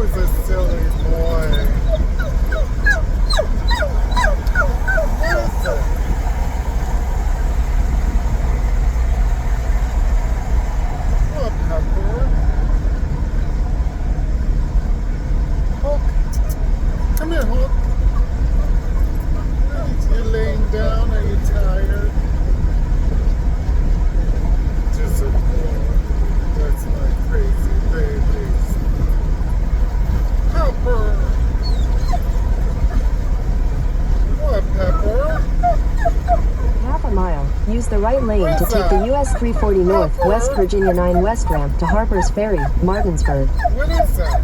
is a silly boy. What is it? What, Pepper? Hulk. Come here, Hulk. You laying down? Are you tired? Just a boy. That's my crazy babies. Pepper! What, Pepper? Half a mile. Use the right lane to take the US 340 North, West Virginia 9 West ramp to Harper's Ferry, Martinsburg. What is that?